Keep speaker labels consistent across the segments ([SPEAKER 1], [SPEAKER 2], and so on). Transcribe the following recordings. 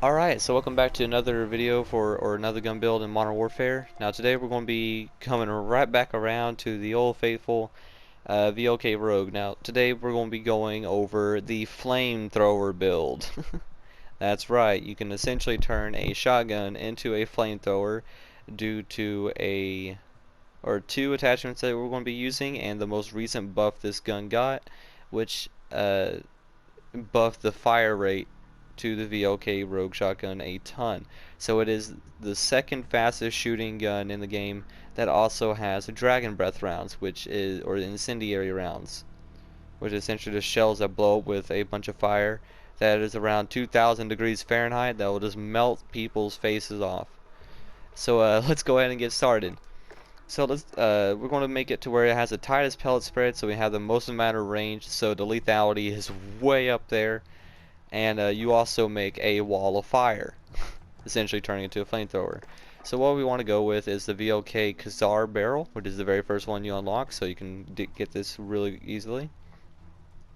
[SPEAKER 1] Alright, so welcome back to another video or another gun build in Modern Warfare. Now today we're going to be coming right back around to the old faithful VLK Rogue. Now today we're going to be going over the flamethrower build. That's right, you can essentially turn a shotgun into a flamethrower due to two attachments that we're going to be using and the most recent buff this gun got, which buffed the fire rate to the VLK Rogue Shotgun a ton. So it is the second fastest shooting gun in the game that also has Dragon Breath rounds, or incendiary rounds, which is essentially just shells that blow up with a bunch of fire that is around 2,000 degrees Fahrenheit that will just melt people's faces off. So let's go ahead and get started. So we're going to make it to where it has the tightest pellet spread, so we have the most amount of range, so the lethality is way up there. And you also make a wall of fire, essentially turning into a flamethrower. So what we want to go with is the VLK Khazar barrel, which is the very first one you unlock, so you can get this really easily.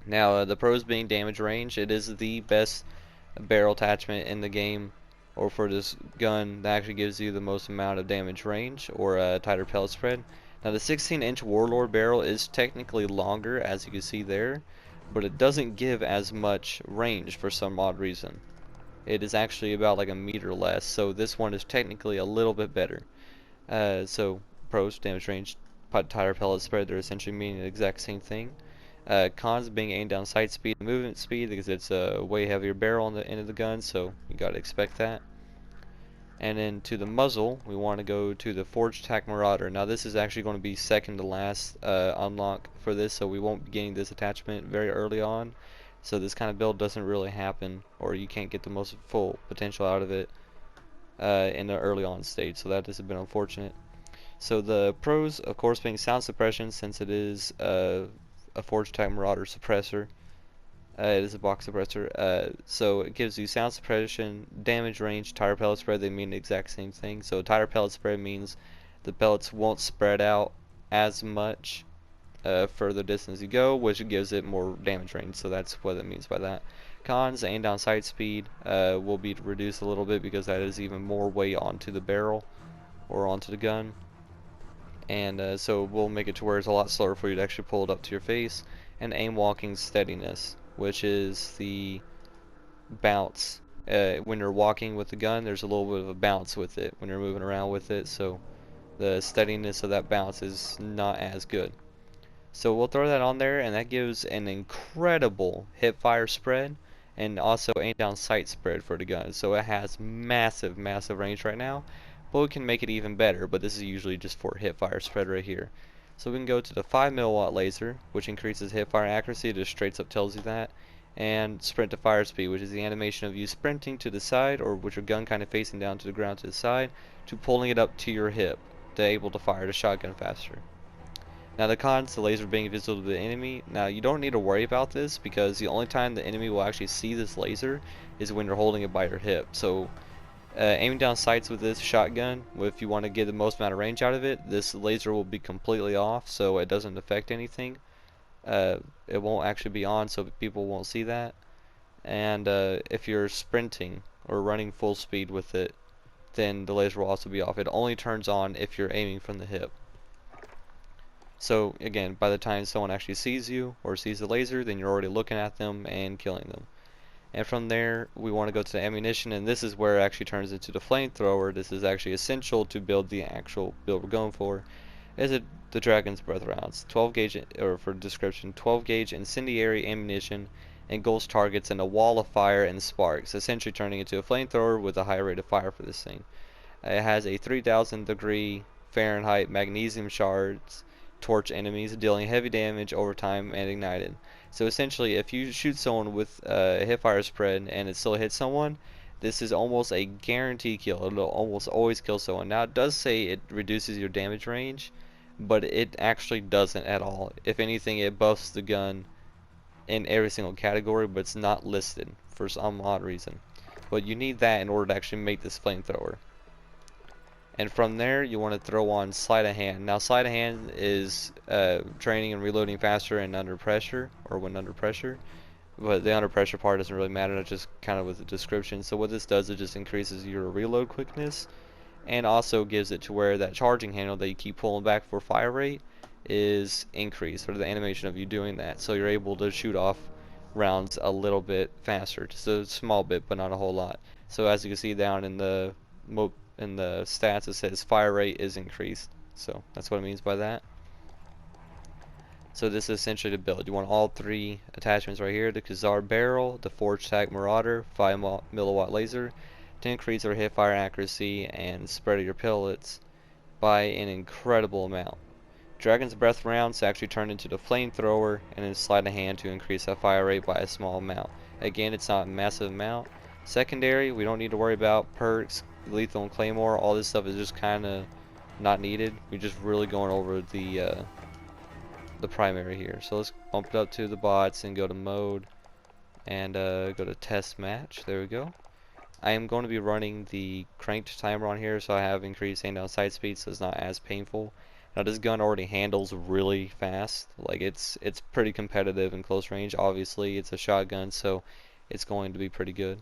[SPEAKER 1] Now the pros being damage range, it is the best barrel attachment in the game, or for this gun that actually gives you the most amount of damage range, or a tighter pellet spread. Now the 16-inch Warlord barrel is technically longer, as you can see there, but it doesn't give as much range for some odd reason. It is actually about like a meter less, so this one is technically a little bit better. So pros, damage range, tighter pellet spread, they're essentially meaning the exact same thing. Cons being aim down sight speed and movement speed, because it's a way heavier barrel on the end of the gun, so you gotta expect that. And then to the muzzle, we want to go to the Forged Tack Marauder. Now this is actually going to be second to last unlock for this, so we won't be getting this attachment very early on. So this kind of build doesn't really happen, or you can't get the most full potential out of it in the early on stage, so that has been unfortunate. So the pros, of course, being sound suppression, since it is a Forged Tack Marauder suppressor. It is a box suppressor, so it gives you sound suppression, damage range, tire pellet spread. They mean the exact same thing. So tire pellet spread means the pellets won't spread out as much further distance you go, which gives it more damage range. So that's what it means by that. Cons, aim down sight speed will be reduced a little bit because that is even more weight onto the barrel or onto the gun. And so we'll make it to where it's a lot slower for you to actually pull it up to your face. And aim walking steadiness, which is the bounce. When you're walking with the gun, there's a little bit of a bounce with it when you're moving around with it, so the steadiness of that bounce is not as good. So we'll throw that on there, and that gives an incredible hip fire spread and also aim down sight spread for the gun. So it has massive range right now, but we can make it even better, but this is usually just for hip fire spread right here. So we can go to the 5 mW laser, which increases hip fire accuracy. It just straight up tells you that. And sprint to fire speed, which is the animation of you sprinting to the side, or with your gun kind of facing down to the ground to the side, to pulling it up to your hip to able to fire the shotgun faster. Now the cons, the laser being visible to the enemy. Now you don't need to worry about this because the only time the enemy will actually see this laser is when you're holding it by your hip. So aiming down sights with this shotgun, if you want to get the most amount of range out of it, this laser will be completely off, so it doesn't affect anything. It won't actually be on, so people won't see that. And if you're sprinting or running full speed with it, then the laser will also be off. It only turns on if you're aiming from the hip. So again, by the time someone actually sees you or sees the laser, then you're already looking at them and killing them. And from there, we want to go to the ammunition, and this is where it actually turns into the flamethrower. This is actually essential to build the actual build we're going for. Is it the Dragon's Breath rounds? 12 gauge, or for description, 12 gauge incendiary ammunition, and ghost targets, and a wall of fire and sparks, essentially turning into a flamethrower with a high rate of fire for this thing. It has a 3,000 degree Fahrenheit magnesium shards torch enemies, dealing heavy damage over time and ignited. So essentially, if you shoot someone with a hip fire spread and it still hits someone, this is almost a guaranteed kill. It'll almost always kill someone. Now it does say it reduces your damage range, but it actually doesn't at all. If anything, it buffs the gun in every single category, but it's not listed for some odd reason. But you need that in order to actually make this flamethrower. And from there, you want to throw on sleight of hand. Now, sleight of hand is training and reloading faster and under pressure, or when under pressure. but the under pressure part doesn't really matter. It's just kind of with the description. So what this does, it just increases your reload quickness, and also gives it to where that charging handle that you keep pulling back for fire rate is increased, or the animation of you doing that, so you're able to shoot off rounds a little bit faster, just a small bit, but not a whole lot. So as you can see down in the stats, it says fire rate is increased. So that's what it means by that. So this is essentially the build. You want all three attachments right here: the Khazar barrel, the Forge Tac Marauder 5 milliwatt laser, to increase our hip fire accuracy and spread your pellets by an incredible amount. Dragon's Breath rounds actually turn into the flamethrower, and then sleight of hand to increase that fire rate by a small amount. Again, it's not a massive amount. Secondary, we don't need to worry about perks, lethal and claymore. All this stuff is just kind of not needed. We're just really going over the primary here. So let's bump it up to the bots and go to mode and go to test match. There we go. I am going to be running the cranked timer on here, so I have increased aim down sight speed, so it's not as painful. Now this gun already handles really fast. Like it's pretty competitive in close range. Obviously it's a shotgun, so it's going to be pretty good.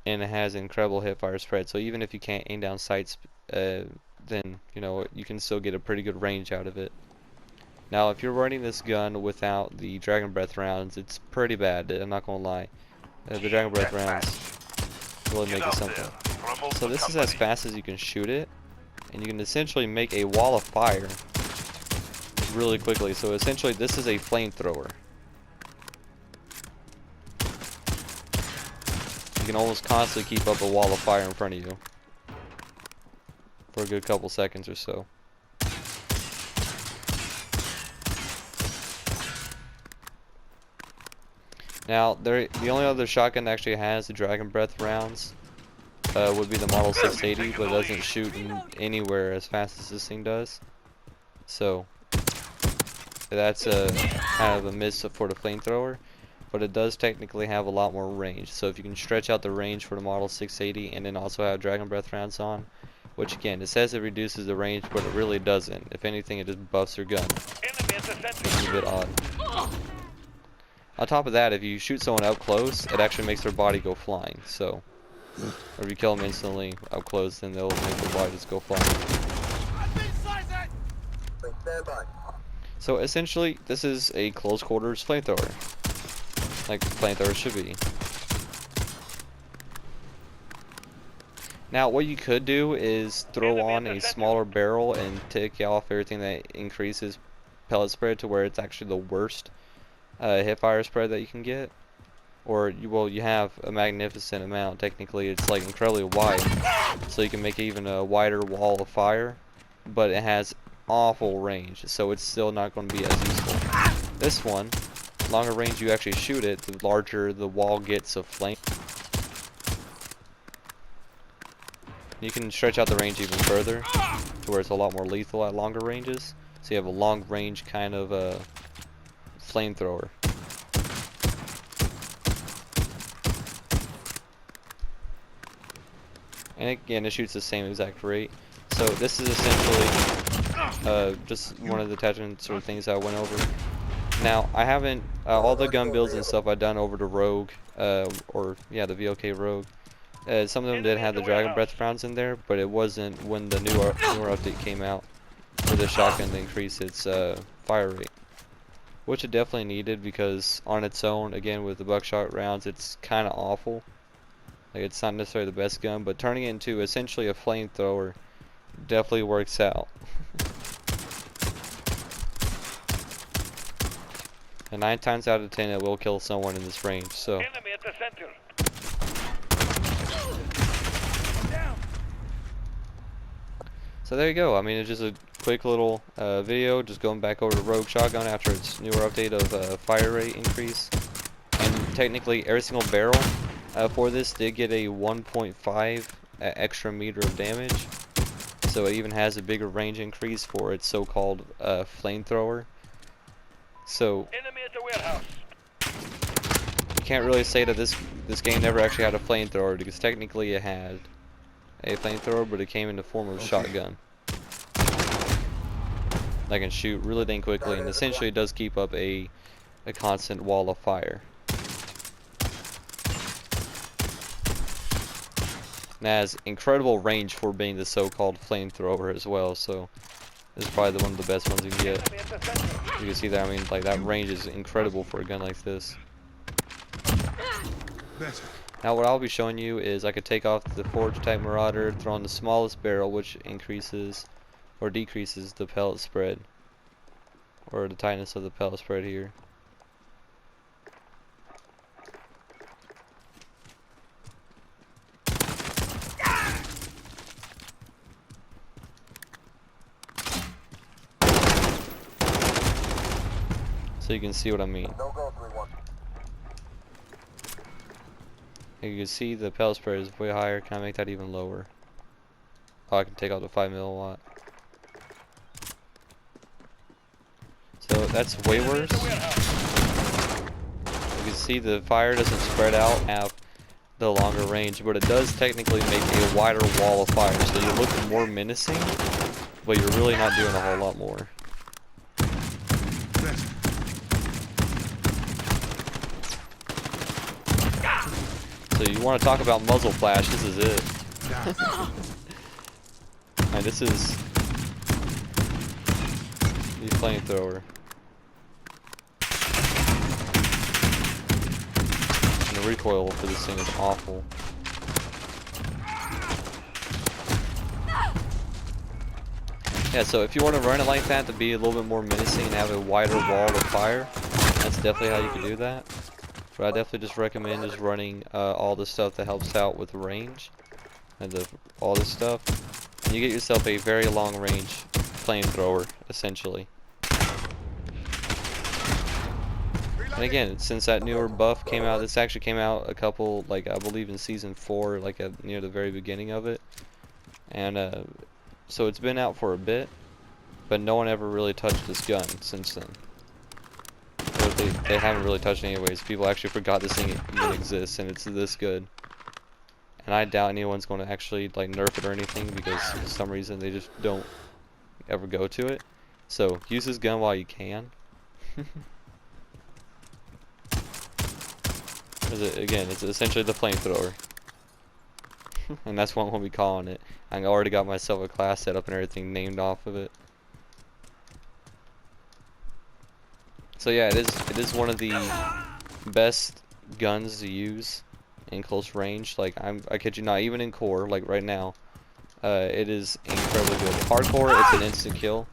[SPEAKER 1] And it has incredible hip fire spread, so even if you can't aim down sights, then you know you can still get a pretty good range out of it. Now if you're running this gun without the Dragon Breath rounds, it's pretty bad. I'm not gonna lie. The Dragon Breath rounds really make it simple. So this is as fast as you can shoot it, and you can essentially make a wall of fire really quickly. So essentially this is a flamethrower. You can almost constantly keep up a wall of fire in front of you for a good couple seconds or so. Now, the only other shotgun that actually has the Dragon Breath rounds would be the Model 680, but it doesn't shoot anywhere as fast as this thing does. So that's kind of a miss for the flamethrower, but it does technically have a lot more range. So if you can stretch out the range for the Model 680 and then also have Dragon Breath rounds on, which again, it says it reduces the range, but it really doesn't. If anything, it just buffs your gun, which is a bit odd. On top of that, if you shoot someone up close, it actually makes their body go flying. So, or if you kill them instantly up close, then they'll make their body just go flying. So essentially, this is a close quarters flamethrower, like flamethrowers should be. Now, what you could do is throw on a smaller barrel and take off everything that increases pellet spread to where it's actually the worst hip fire spread that you can get, or you have a magnificent amount. Technically it's like incredibly wide, so you can make even a wider wall of fire, but it has awful range, so it's still not going to be as useful. This one, longer range you actually shoot it, the larger the wall gets of flame. You can stretch out the range even further to where it's a lot more lethal at longer ranges, so you have a long range kind of flamethrower. And again, it shoots the same exact rate. So this is essentially just one of the attachments or things I went over. Now I haven't all the gun builds and stuff I've done over to Rogue, or yeah, the VLK Rogue. Some of them did have the Dragon Breath rounds in there, but it wasn't when the newer update came out for the shotgun to increase its fire rate, which it definitely needed, because on its own, again with the buckshot rounds, it's kind of awful. Like, it's not necessarily the best gun, but turning it into essentially a flamethrower definitely works out. And 9 times out of 10 it will kill someone in this range. So enemy at the center. So there you go. I mean, it's just a quick little video, just going back over to Rogue Shotgun after its newer update of fire rate increase. And technically every single barrel for this did get a 1.5 extra meter of damage. So it even has a bigger range increase for its so-called flamethrower. So enemy at the warehouse. You can't really say that this game never actually had a flamethrower, because technically it had a flamethrower, but it came in the form of a shotgun that can shoot really dang quickly, and essentially it does keep up a a constant wall of fire. And it has incredible range for being the so-called flamethrower as well, so this is probably one of the best ones you can get. You can see that, I mean, like, that range is incredible for a gun like this. Now what I'll be showing you is I could take off the Forge Attack Marauder, throw on the smallest barrel, which increases or decreases the pellet spread, or the tightness of the pellet spread here. So you can see what I mean. You can see the pellet spread is way higher. Can I make that even lower? Oh, I can take out the 5 milliwatt. So that's way worse. You can see the fire doesn't spread out and have the longer range, but it does technically make a wider wall of fire. So you look more menacing, but you're really not doing a whole lot more. So you want to talk about muzzle flash, this is it. And this is the flamethrower. And the recoil for this thing is awful. Yeah, so if you want to run it like that to be a little bit more menacing and have a wider wall of fire, that's definitely how you can do that. But I definitely just recommend just running all the stuff that helps out with range and all this stuff, and you get yourself a very long range flamethrower essentially. And again, since that newer buff came out, this actually came out a couple, like I believe in season 4, like near the very beginning of it, and so it's been out for a bit, but no one ever really touched this gun since then. They haven't really touched it anyways. People actually forgot this thing even exists, and it's this good. And I doubt anyone's going to actually like nerf it or anything, because for some reason they just don't ever go to it. So use this gun while you can. Again, it's essentially the flamethrower. And that's what we'll be calling it. I already got myself a class set up and everything named off of it. So yeah, it is one of the best guns to use in close range. Like I kid you not, even in core, like right now, it is incredibly good. Hardcore, it's an instant kill.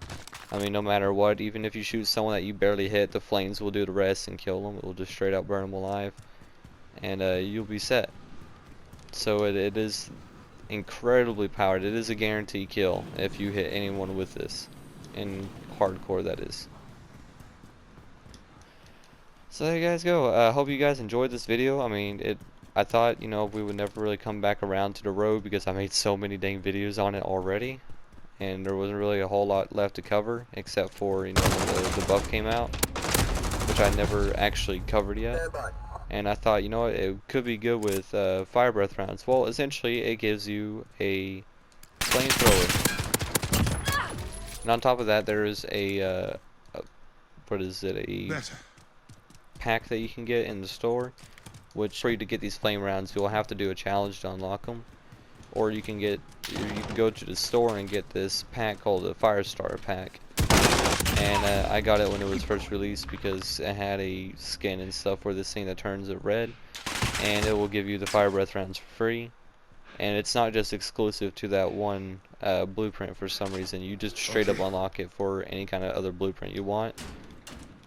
[SPEAKER 1] I mean, no matter what, even if you shoot someone that you barely hit, the flames will do the rest and kill them. It will just straight out burn them alive, and you'll be set. So it is incredibly powered. It is a guaranteed kill if you hit anyone with this, in hardcore that is. So there you guys go. I hope you guys enjoyed this video. I mean, I thought, you know, we would never really come back around to the road because I made so many dang videos on it already, and there wasn't really a whole lot left to cover except for, you know, when the buff came out, which I never actually covered yet. And I thought, you know what, it could be good with fire breath rounds. Well, essentially, it gives you a flamethrower, and on top of that, there is a what is it? A pack that you can get in the store, which for you to get these flame rounds, you'll have to do a challenge to unlock them, or you can go to the store and get this pack called the Fire Starter pack. And I got it when it was first released because it had a skin and stuff for this thing that turns it red, and it will give you the fire breath rounds for free. And it's not just exclusive to that one blueprint for some reason. You just straight up unlock it for any kind of other blueprint you want.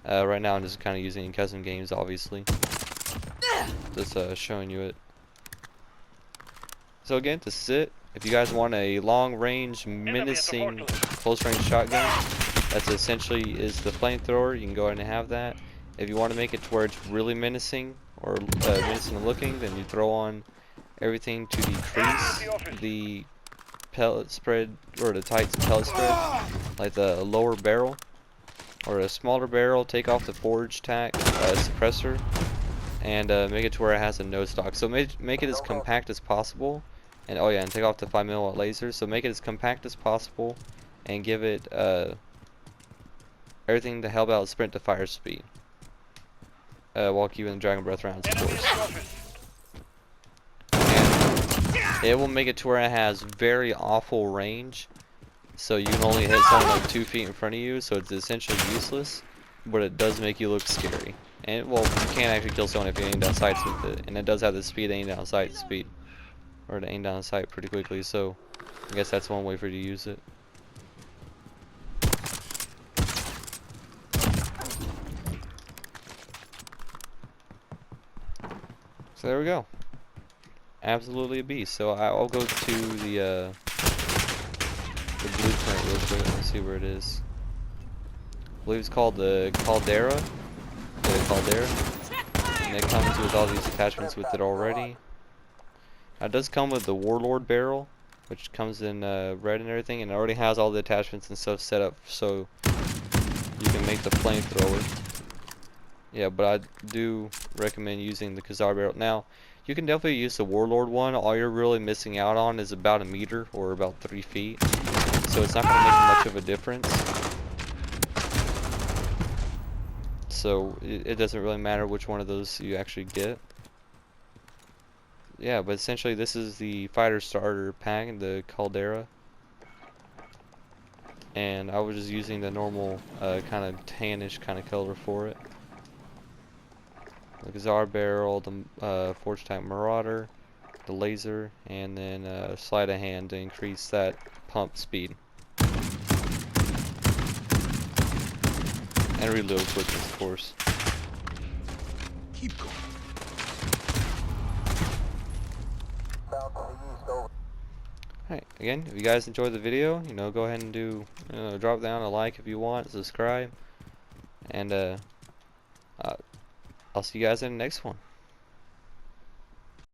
[SPEAKER 1] Right now I'm just kind of using it in custom games, obviously. Just showing you it. So again, this is it. If you guys want a long range, menacing, close range shotgun, that's essentially is the flamethrower. You can go ahead and have that. If you want to make it to where it's really menacing or menacing looking, then you throw on everything to decrease the pellet spread, or the tight pellet spread, like the lower barrel or a smaller barrel. Take off the forge tack suppressor and make it to where it has a no stock. So make it as compact as possible. And oh yeah, and take off the 5mm laser. So make it as compact as possible and give it everything to help out sprint to fire speed. while keeping the dragon breath rounds, of course. And it will make it to where it has very awful range, so you can only hit someone like 2 feet in front of you, so it's essentially useless, but it does make you look scary. And well, you can't actually kill someone if you aim down sights with it, and it does have the speed to aim down sight speed, or to aim down sight pretty quickly, so I guess that's one way for you to use it. So there we go. Absolutely a beast. So I'll go to the blueprint real quick. Let's see where it is. I believe it's called the Caldera. The Caldera. And it comes with all these attachments with it already. Now, it does come with the Warlord barrel, which comes in red and everything, and it already has all the attachments and stuff set up so you can make the flamethrower. Yeah, but I do recommend using the Khazar barrel. Now, you can definitely use the Warlord one. All you're really missing out on is about 1 meter or about 3 feet. So it's not going to make much of a difference. So it doesn't really matter which one of those you actually get. Yeah, but essentially this is the fighter starter pack, the Caldera. And I was just using the normal kind of tannish kind of color for it. The Khazar barrel, the Forge Type Marauder, the laser, and then sleight of hand to increase that pump speed. And reload quickness, of course.
[SPEAKER 2] Keep going.
[SPEAKER 1] Alright, again, if you guys enjoyed the video, go ahead and drop down a like if you want, subscribe, and I'll see you guys in the next one.